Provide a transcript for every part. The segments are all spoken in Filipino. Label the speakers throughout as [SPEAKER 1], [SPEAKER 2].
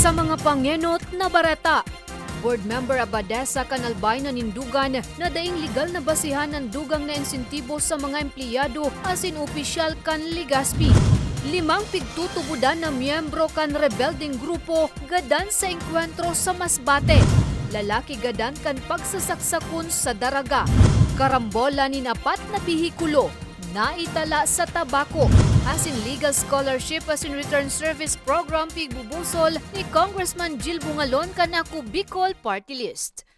[SPEAKER 1] Sa mga pangenot na barata, Board Member Abadesa kan Albay na nindugan na daing legal na basihan ng dugang na insentibo sa mga empleyado asin opisyal kan Legazpi. 5 pigtutubudan na miyembro kan rebelding grupo gadan sa engkwentro sa Masbate. Lalaki gadan kan pagsasaksakon sa daraga. Karambola ni 4 na bihikulo naitala sa tabako. Asin legal scholarship asin return service program pigbubusol ni Congressman Jill Bungalon kanako Bicol Party List.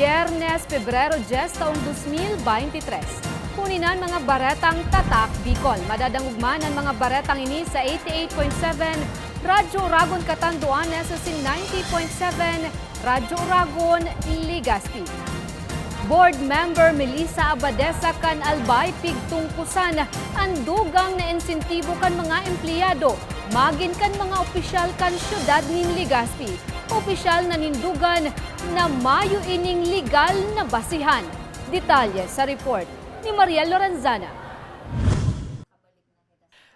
[SPEAKER 1] Biyernes, Pebrero 10, taong 2023. Kuninan mga baretang Tatak Bicol. Madadangugman ang mga baretang ini sa 88.7 Radyo Uragon Catanduanes sa 90.7 Radyo Uragon Legazpi. Board Member Melissa Abadesa kan Albay pigtungkusan ang dugang na insentibo kan mga empleyado. Magin kan mga opisyal kan syudad nin Legazpi. Opisyal na nindugan na mayo ining legal na basihan. Detalye sa report ni Maria Lorenzana.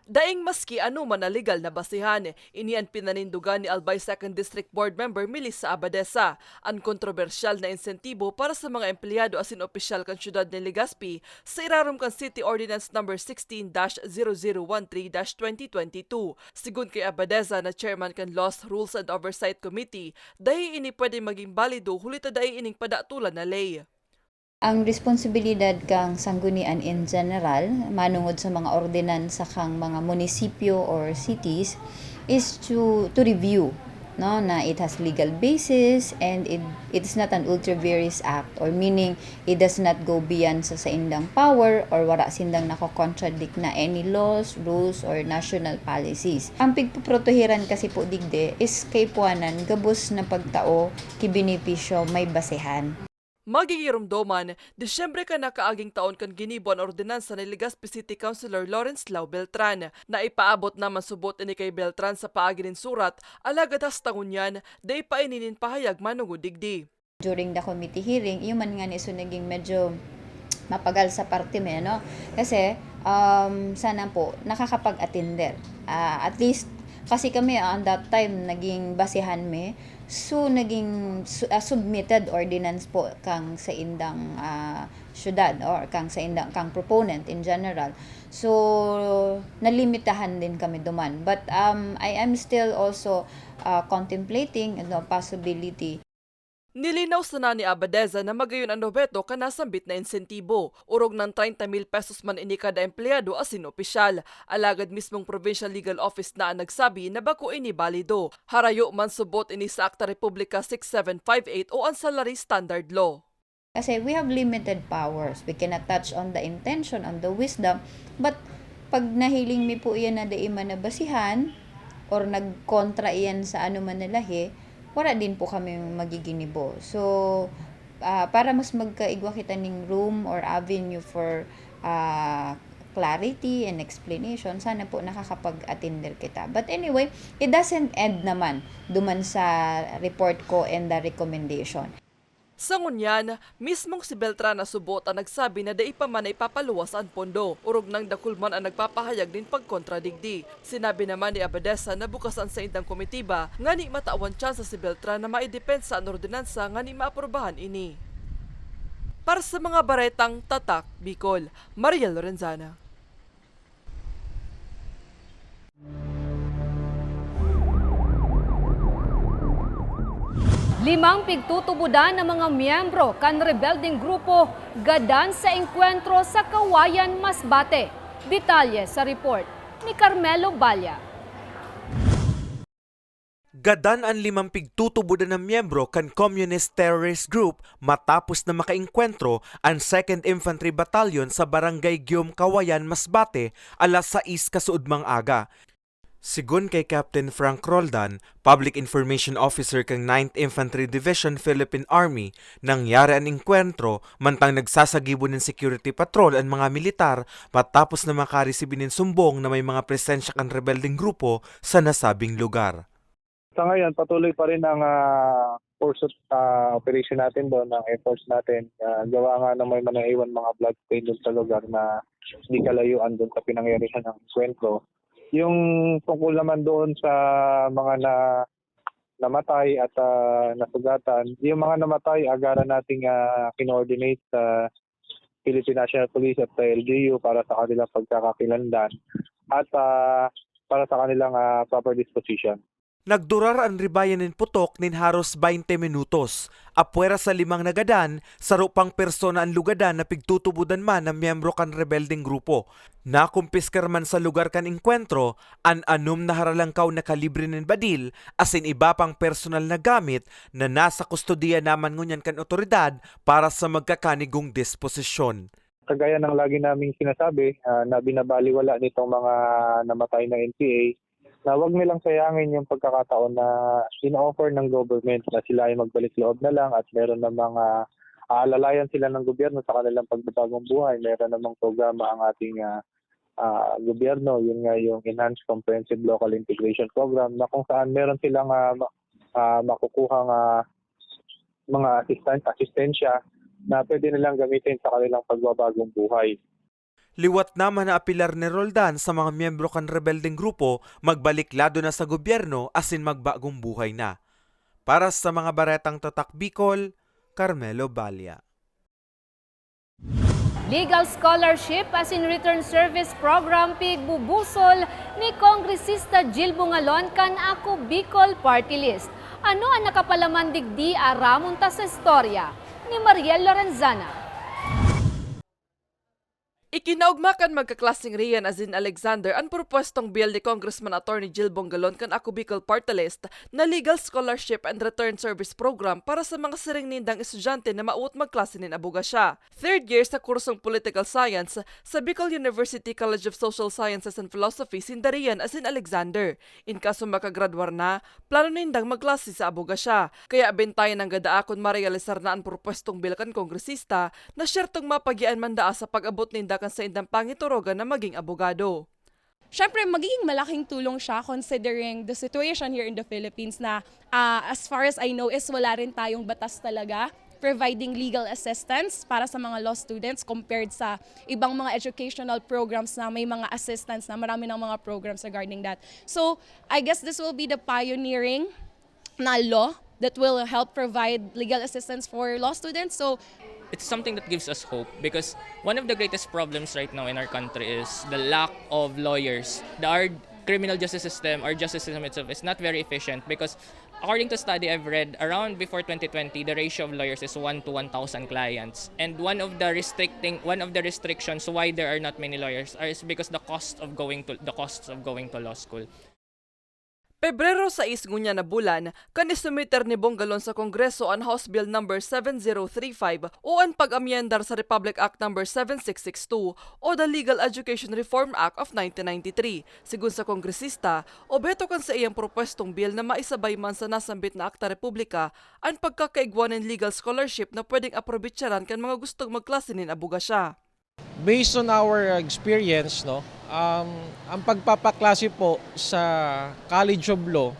[SPEAKER 2] Daing maski anuman na legal na basihan, inian pinanindugan ni Albay 2nd District Board Member Melissa Abadesa ang kontrobersyal na insentibo para sa mga empleyado asin opisyal kan syudad ni Legazpi sa irarom kan City Ordinance No. 16-0013-2022. Sigun kay Abadesa na chairman kan Laws, Rules and Oversight Committee, dahi ini pwede maging balido hulita dahi ining padatulan na lay.
[SPEAKER 3] Ang responsibilidad kang sanggunian in general, manungod sa mga ordinansa kang mga munisipyo or cities, is to review, no, na it has legal basis and it is not an ultra vires act, or meaning it does not go beyond sa indang power or wala sindang nako-contradict na any laws, rules or national policies. Ang pigpoprotehiran kasi po digde is kay puanan gabos na pagtao kibenepisyo may basehan.
[SPEAKER 2] Magigirumdoman, Disyembre ka na kaaging taon kan ginibo ang ordinansa ni Legazpi City Councilor Lawrence Lau Beltran na ipaabot naman subot ini kay Beltran sa paagi nin surat alagad hastangunyan day paininin pahayag manungod digdi.
[SPEAKER 3] During the committee hearing, yung man nga niso naging medyo mapagal sa parte mo, no? Kasi sana po nakakapag-attender. At least kasi kami on that time naging basihan me, so naging submitted ordinance po kang sa indang syudad or kang sa indang kang proponent in general. So nalimitahan din kami duman. But I am still also contemplating the possibility.
[SPEAKER 2] Nilinaw sana ni Abadesa na magayon ang nobeto kanasambit na insentibo. Urog ng 30,000 pesos man ini kada empleyado asin opisyal. Alagad mismong Provincial Legal Office na ang nagsabi na bako ini balido. Harayo man subot ini sa Akta Republika 6758 o ang Salary Standard Law.
[SPEAKER 3] Kasi we have limited powers. We cannot touch on the intention, on the wisdom. But pag nahiling mi po iyan na daiman na basihan or nagkontra iyan sa ano man nalahi, wala din po kami magiginibo. So, para mas magkaigwa kita ng room or avenue for clarity and explanation, sana po nakakapag-attender kita. But anyway, it doesn't end naman duman sa report ko and the recommendation.
[SPEAKER 2] Sa ngunyan, mismong si Beltran na subot ang nagsabi na dai pa man ay papaluwas ang pondo. Urog ng dakulman ang nagpapahayag din pagkontradigdi. Sinabi naman ni Abadesa na bukasan sa indang komitiba nga ni matawan tsansa si Beltran na maidepensa ang ordinansa nga ni maaprobahan ini. Para sa mga baretang Tatak Bicol, Maria Lorenzana.
[SPEAKER 1] Limang pigtutubudan ng mga miyembro kan rebelding grupo gadan sa engkwentro sa Kawayan, Masbate. Detalye sa report ni Carmelo Balya.
[SPEAKER 4] Gadan ang 5 pigtutubudan ng miyembro kan Communist Terrorist Group matapos na makaengkwentro ang 2nd Infantry Battalion sa Barangay Giom, Kawayan, Masbate alas 6 kasuudmang aga. Sigun kay Captain Frank Roldan, Public Information Officer kang 9th Infantry Division Philippine Army, nangyari ang engkwentro mantang nagsasagibo ng security patrol ang mga militar matapos na makaresibin ng sumbong na may mga presensya kang rebelding grupo sa nasabing lugar.
[SPEAKER 5] Sa ngayon, patuloy pa rin ang course of operation natin doon, ang efforts natin. Gawa nga na may manaiwan mga blood stain doon sa lugar na hindi kalayuan doon sa pinangyarihan ng enkwentro. Yung tungkol naman doon sa mga namatay at nasugatan, yung mga namatay, agaran nating kinoordinate sa Philippine National Police at sa LGU para sa kanilang pagkakakilanlan at para sa kanilang proper disposition.
[SPEAKER 4] Nagdurar ang ribayan ng putok nin haros 20 minutos. Apwera sa 5 nagadan, sarupang persona ang lugadan na pigtutubudan man ng miyembro kan rebelding grupo. Nakumpiskar man sa lugar kan engkwentro, an anum na haralangkaw na kalibre ng badil, asin iba pang personal na gamit na nasa kustodiya naman ngunyan kan otoridad para sa magkakanigong disposisyon.
[SPEAKER 5] Kagaya ng lagi naming sinasabi na binabaliwala nitong mga namatay na NPA, na huwag nilang sayangin yung pagkakataon na in-offer ng government na sila ay magbalik loob na lang at meron ng mga aalalayan sila ng gobyerno sa kanilang pagbabagong buhay. Meron namang programa ang ating gobyerno, yun nga yung Enhanced Comprehensive Local Integration Program na kung saan meron silang makukuhang mga asistensya na pwede nilang gamitin sa kanilang pagbabagong buhay.
[SPEAKER 4] Liwat naman na apilar ni Roldan sa mga miyembro kan rebelding grupo magbalik lado na sa gobyerno asin magbagong buhay na. Para sa mga baretang tatak Bicol, Carmelo Balya.
[SPEAKER 1] Legal scholarship as in return service program pigbubusol ni Kongresista Jill Bungalon kan Ako Bicol Party List. Ano ang nakapalaman digdi aramunta sa istorya ni Mariel Lorenzana?
[SPEAKER 2] Ikinaugmakan magkaklaseng Rian Azin Alexander ang propostong bill ni Congressman Attorney Jill Bungalon kan Ako Bicol Party List na Legal Scholarship and Return Service Program para sa mga siring nindang estudyante na mauot magklase nin abogasya. Third year sa kursong Political Science sa Bicol University College of Social Sciences and Philosophy sinda Rian Azin Alexander. In kaso makagradwar na, plano nindang magklase sa abogasya. Kaya bentayan ng gadaakon marealisar na ang propostong bill kan kongresista na syertong mapagian mandaa sa pag-abot ninda sa indang pangiturogan na maging abogado.
[SPEAKER 6] Siyempre, magiging malaking tulong siya considering the situation here in the Philippines na as far as I know is wala rin tayong batas talaga providing legal assistance para sa mga law students compared sa ibang mga educational programs na may mga assistance na marami ng mga programs regarding that. So, I guess this will be the pioneering na law that will help provide legal assistance for law students. So,
[SPEAKER 7] it's something that gives us hope because one of the greatest problems right now in our country is the lack of lawyers. Our criminal justice system, our justice system itself is not very efficient because according to study I've read, around before 2020, the ratio of lawyers is 1 to 1,000 clients. And one of the restrictions why there are not many lawyers is because the costs of going to law school.
[SPEAKER 2] Pebrero 6 ngunya na bulan, kanisumiter ni Bungalon sa Kongreso ang House Bill No. 7035 o ang pag-amyendar sa Republic Act No. 7662 o the Legal Education Reform Act of 1993. Sigun sa kongresista, objeto kan sa iyang propostong bill na maisabay man sa nasambit na Akta Republika ang pagkakaigwa ng legal scholarship na pwedeng aprobitsaran kan mga gustong magklase nin abogasya.
[SPEAKER 8] Based on our experience, ang pagpapaklase po sa College of Law,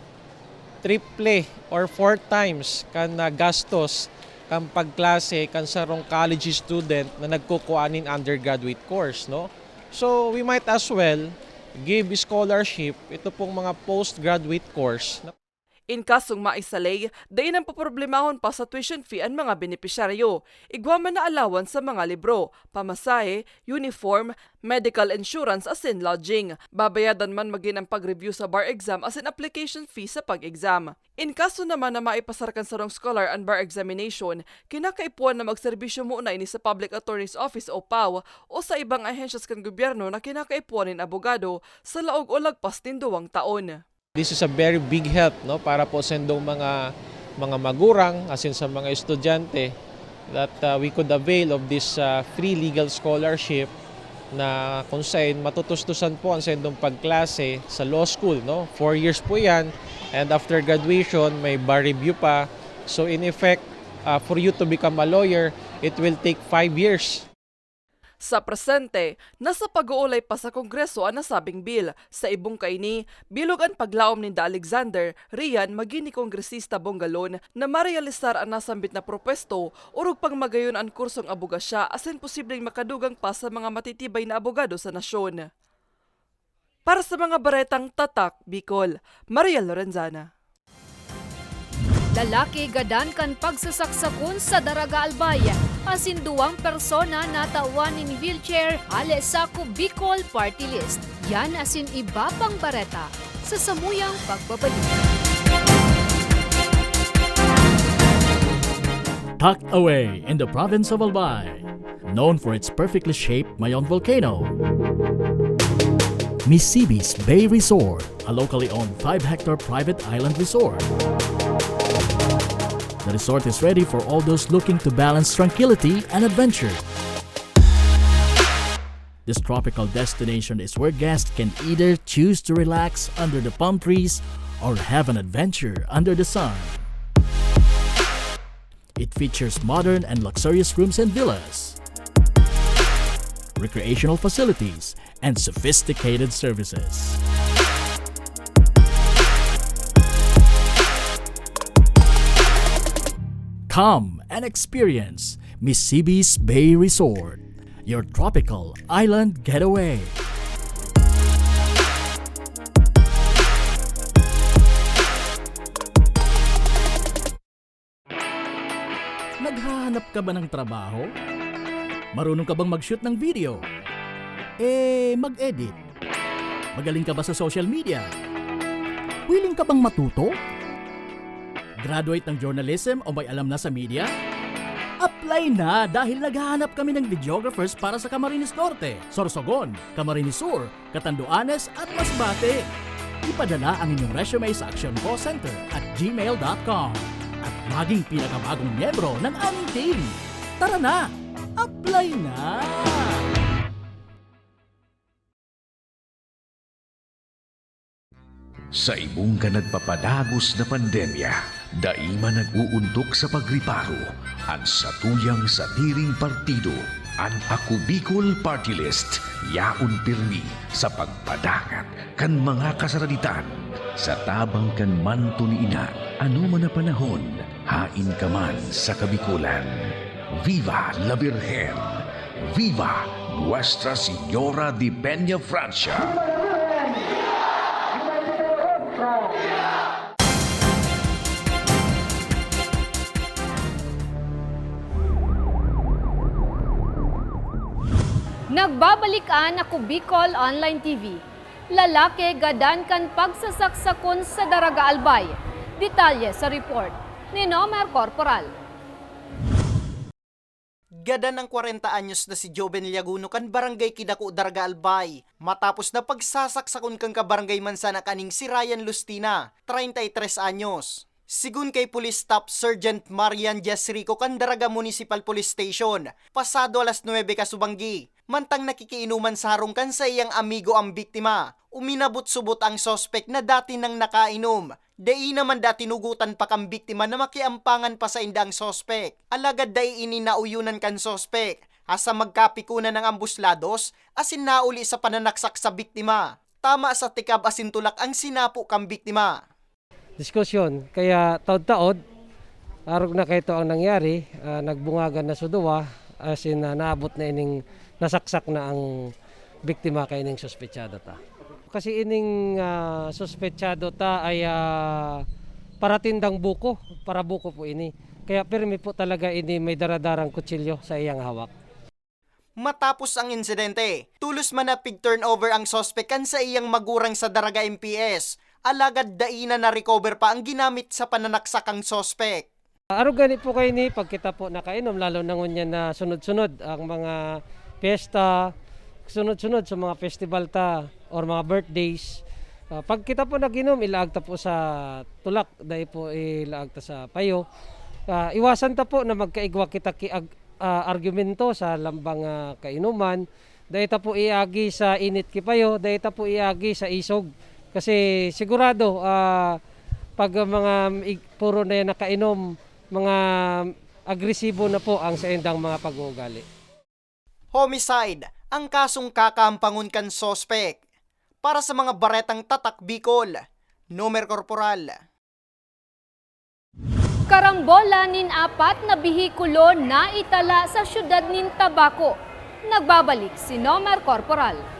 [SPEAKER 8] triple or 4 times kan gastos kan pagklase kan sarong college student na nagkukuanin undergraduate course. So we might as well give scholarship ito pong mga postgraduate course.
[SPEAKER 2] In kasong maisalay, dain ang paproblemahon pa sa tuition fee ang mga benepisyaryo. Igwa man na alawan sa mga libro, pamasahe, uniform, medical insurance asin lodging. Babayadan man maging ang pag-review sa bar exam asin application fee sa pag-exam. In kaso naman na maipasarkan sa rong scholar ang bar examination, kinakaipuan na magserbisyo muna ini sa Public Attorney's Office o PAO o sa ibang ahensyas kan gobyerno na kinakaipuanin abogado sa laog o lagpas tin 2 taon.
[SPEAKER 8] This is a very big help para po sa indong mga magurang asin sa mga estudyante that we could avail of this free legal scholarship na kung saan matutustusan po ang sendong pagklase sa law school. No? 4 years po yan, and after graduation, may bar review pa. So in effect, for you to become a lawyer, it will take 5 years.
[SPEAKER 2] Sa presente, nasa pag-uulay pa sa Kongreso ang nasabing bill. Sa ibong kaini, bilog ang paglaom ni Alexander, Rian magini kongresista Bongalon na marealisar ang nasambit na propwesto urog pang magayon ang kursong abogasya asin posibleng makadugang pa sa mga matitibay na abogado sa nasyon. Para sa mga baretang tatak, Bicol, Maria Lorenzana.
[SPEAKER 1] Lalaki gadan kan pagsasaksakon sa Daraga Albay. Asin duwang persona natawan ni wheelchair ale sa Bicol Party List. Yan asin iba pang bareta sa samuyang pagbabalik.
[SPEAKER 9] Tucked away in the province of Albay, known for its perfectly shaped Mayon volcano, Misibis Bay Resort, a locally owned 5-hectare private island resort. The resort is ready for all those looking to balance tranquility and adventure. This tropical destination is where guests can either choose to relax under the palm trees or have an adventure under the sun. It features modern and luxurious rooms and villas, recreational facilities, and sophisticated services. Come and experience Misibis Bay Resort, your tropical island getaway. Naghahanap ka ba ng trabaho? Marunong ka bang mag-shoot ng video? Mag-edit? Magaling ka ba sa social media? Willing ka bang matuto? Graduate ng journalism o may alam na sa media? Apply na dahil naghahanap kami ng videographers para sa Camarines Norte, Sorsogon, Camarines Sur, Catanduanes at Masbate. Ipadala ang inyong resume sa actioncallcenter@gmail.com at maging pinakabagong miyembro ng aming team. Tara na! Apply na!
[SPEAKER 10] Sa ibong ka nagpapadagos na pandemya, daima nag-uuntok sa pagriparo ang satuyang satiring partido, ang Ako Bicol Party List, yaon pirmi sa pagpadangat kan mga kasaraditan, sa tabang kan manto ni ina, ano man na panahon, hain ka man sa kabikulan. Viva la Virgen! Viva Nuestra Señora de Peña Francia!
[SPEAKER 1] Nagbabalikan ako Bicol Online TV. Lalaki gadan kan pagsasaksakon sa Daraga Albay. Detalye sa report ni Nomer Corporal.
[SPEAKER 11] Gadan ng 40 anyos na si Joven Liaguno kan barangay Kidako, Daraga Albay. Matapos na pagsasaksakon kang kabarangay mansana kaning si Ryan Lustina, 33 anyos. Sigun kay Police Staff Sergeant Marian Jasrico kan Daraga Municipal Police Station, pasado alas 9 kasubanggi. Mantang nakikiinuman sa harungkan sa iyang amigo ang biktima, uminabot-subot ang sospek na dati nang nakainom. Dai naman dati nugutan pa kang biktima na makiampangan pa sa indang sospek. Alagad dai ini nauyunan kan sospek. Asa magkapikunan ng ambuslados, asin nauli sa pananaksak sa biktima. Tama sa tikab asin tulak ang sinapo kang biktima.
[SPEAKER 8] Diskusyon, kaya taod-taod, arog na kay ito ang nangyari, nagbungagan na suduwa, asin naabot na ining nasaksak na ang biktima kay ining suspetsado ta. Kasi ining suspetsado ta ay paratindang buko, para buko po ini. Kaya pirmi po talaga ini may daradarang kutsilyo sa iyang hawak.
[SPEAKER 11] Matapos ang insidente, tulos man na pig-turnover ang sospekan sa iyang magurang sa Daraga MPS. Alagad daina na recover pa ang ginamit sa pananaksakang sospek.
[SPEAKER 8] Araw gani po kayo ni pagkita po nakainom, lalo na ngunyan na sunod-sunod ang mga piyesta, sunod-sunod sa mga festival ta or mga birthdays. Pagkita po naginom, ilaagta po sa tulak, dahil po ilaagta sa payo. Iwasan ta po na magkaigwa kita argumento sa lambang kainuman dahita po iagi sa init kipayo, dahita po iagi sa isog. Kasi sigurado, pag puro na yan nakainom, mga agresibo na po ang sa indang mga pag-uugali.
[SPEAKER 11] Homicide ang kasong kakampangon kan sospek. Para sa mga baretang tatak Bicol, Nomer Corporal.
[SPEAKER 1] Karambola nin apat na bihikulo na itala sa syudad nin Tabaco. Nagbabalik si Nomer Corporal.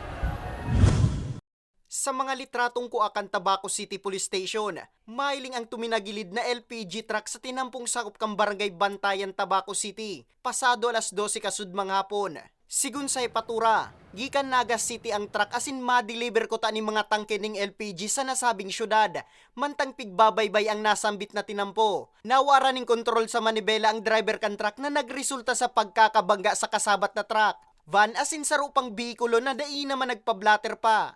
[SPEAKER 11] Sa mga litratong kuakan Tabaco City Police Station, mailing ang tuminagilid na LPG truck sa tinampong sakop kang barangay Bantayan, Tabaco City, pasado alas 12 kasudmang hapon. Sigun sa ipatura, gikan Naga City ang truck asin ma-deliver ko ta ni mga tangke ning LPG sa nasabing syudad. Mantang pigbabaybay ang nasambit na tinampo. Nawara ning kontrol sa manibela ang driver kan truck na nagresulta sa pagkakabangga sa kasabat na truck. Van asin sa rupang bihikulo na dai naman nagpablatter pa.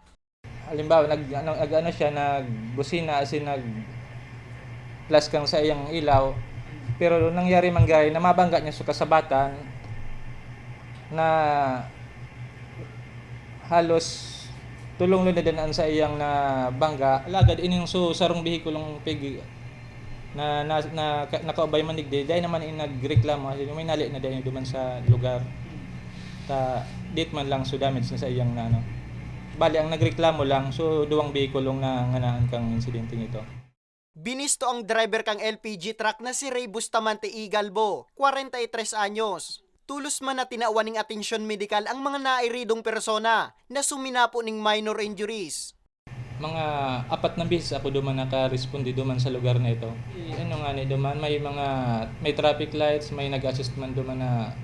[SPEAKER 12] Halimbawa, nagbusina asin nag-flash kang sa iyang ilaw. Pero nangyari manggay na mabangga niya sa kasabatan na halos tulong lunadaan sa iyang na bangga. Lagad ining sarong bihikulong pig na nakaubay manigdi. Dahil naman nagreklamo, may nali na dahil duman sa lugar. Dit man lang damage na sa iyang na Bali, ang nagreklamo lang, duwang bihikulong na nganaan kang insidente nito.
[SPEAKER 11] Binisto ang driver kang LPG truck na si Ray Bustamante Igalbo, 43 anyos. Tulos man na tinawan ning atensyon medikal ang mga nairidong persona na suminapo ning minor injuries.
[SPEAKER 12] Mga 4 na beses ako duman naka-responde duman sa lugar na ito. May traffic lights, may nag-assist man duman na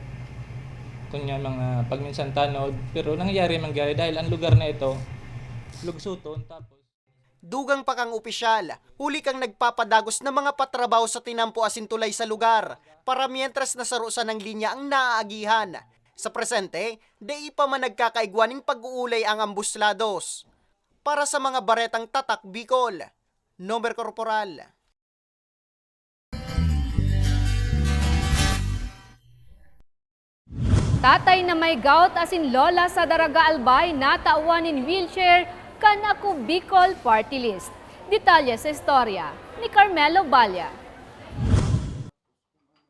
[SPEAKER 12] kunya mga pagminsan tanod, pero nangyari dahil ang lugar na ito lugsuton. Tapos
[SPEAKER 11] dugang pa kang opisyal, huli kang nagpapadagos na mga patrabaho sa tinampo asin tulay sa lugar para mientras nasarusan ng linya ang naaagihan. Sa presente, dai pa man nagkakaigwaning pag-uulay ang ambuslados. Para sa mga baretang tatak Bicol, Nomer Corporal.
[SPEAKER 1] Tatay na may gout asin lola sa Daraga Albay natauan in wheelchair kan Ako Bicol Party List. Detalye sa istorya ni Carmelo Balya.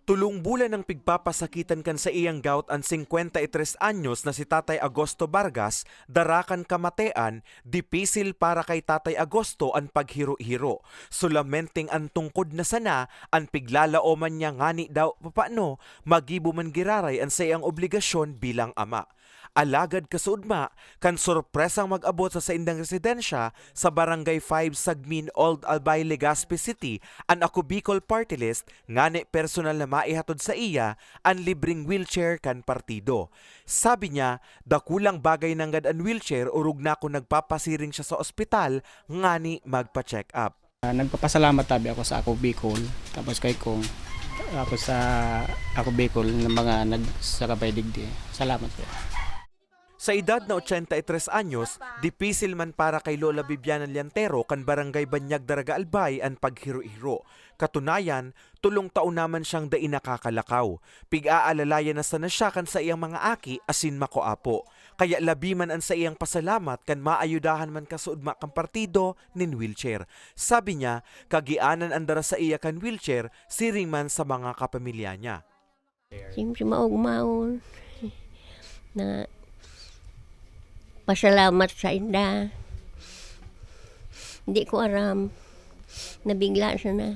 [SPEAKER 4] Tulong bulan ng pigpapasakitan kan sa iyang gout ang 53 anyos na si Tatay Agosto Vargas, darakan kamatean, dipisil para kay Tatay Agosto ang paghiro-hiro. Sulamenting ang tungkod na sana, ang piglalaoman niya ngani daw papano, magibo man giraray ang sa iyang obligasyon bilang ama. Alagad kasudma, kan sorpresang mag-abot sa indang residensya sa Barangay 5 Sagmin, Old Albay, Legazpi City, ang Ako Bicol Party List, ngani personal na maihatod sa iya ang libreng wheelchair kan partido. Sabi niya, dakulang bagay ng gad ang wheelchair urug na kung nagpapasiring siya sa ospital, ngani magpa-check up.
[SPEAKER 13] Nagpapasalamat tabi ako sa Ako Bicol, tapos kay Kong, tapos sa Ako Bicol ng mga nagsakabay digdi. Salamat po.
[SPEAKER 4] Sa edad na 83 anyos, dipisil man para kay Lola Bibiana Liantero kan Barangay Banyag, Daraga Albay ang paghiro-hiro. Katunayan, tulong taon naman siyang dai nakakalakaw. Pig-aalalayan na sana siya kan sa iyang mga aki asin makoapo. Kaya labi man ang sa iyang pasalamat kan maayudahan man kasuudma kang partido nin wheelchair. Sabi niya, kagianan andara sa iya kan wheelchair siring man sa mga kapamilya niya.
[SPEAKER 14] Siyempre maugmaon na pasalamat sa inda. Hindi ko aram. Nabigla siya na.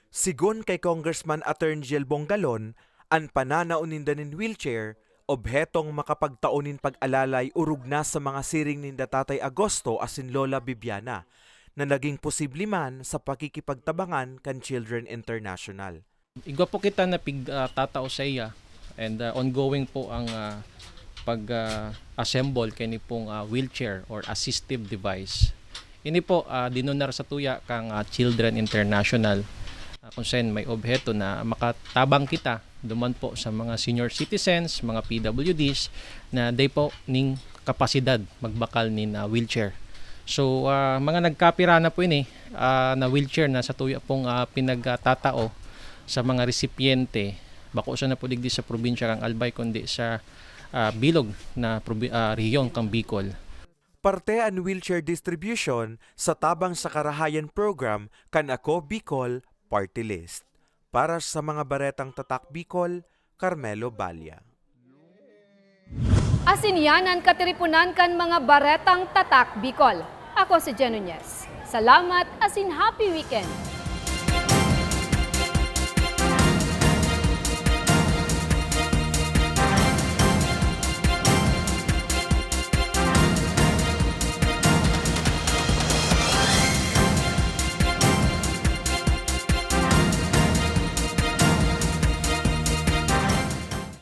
[SPEAKER 4] Sigon kay Congressman Attorney Jill Bongalon, ang pananaunin nin wheelchair, obhetong makapagtaunin pag-alalay urug na sa mga siring ninda Tatay Agosto asin Lola Bibiana, na naging posible man sa pakikipagtabangan kan Children International.
[SPEAKER 8] Igwa po kita na pigtatao sa iya and ongoing po ang pag-assemble kani pong wheelchair or assistive device. Ini po dinunar sa tuya kang Children International kung saan may obheto na makatabang kita duman po sa mga senior citizens, mga PWDs na day po ning kapasidad magbakal nin wheelchair. So mga nagkapira na po ini na wheelchair na sa tuya pong pinagtatao sa mga recipiente, bako sa na po digdi sa probinsya kang Albay kundi sa
[SPEAKER 15] bilog na rehiyon kang Bicol.
[SPEAKER 4] Parte ang wheelchair distribution sa Tabang sa Karahayan program kan Ako Bicol Party List. Para sa mga baretang tatak Bicol, Carmelo Balya.
[SPEAKER 1] Asinyanan katiripunan kan mga baretang tatak Bicol. Ako si Jen Nunez. Salamat asin happy weekend!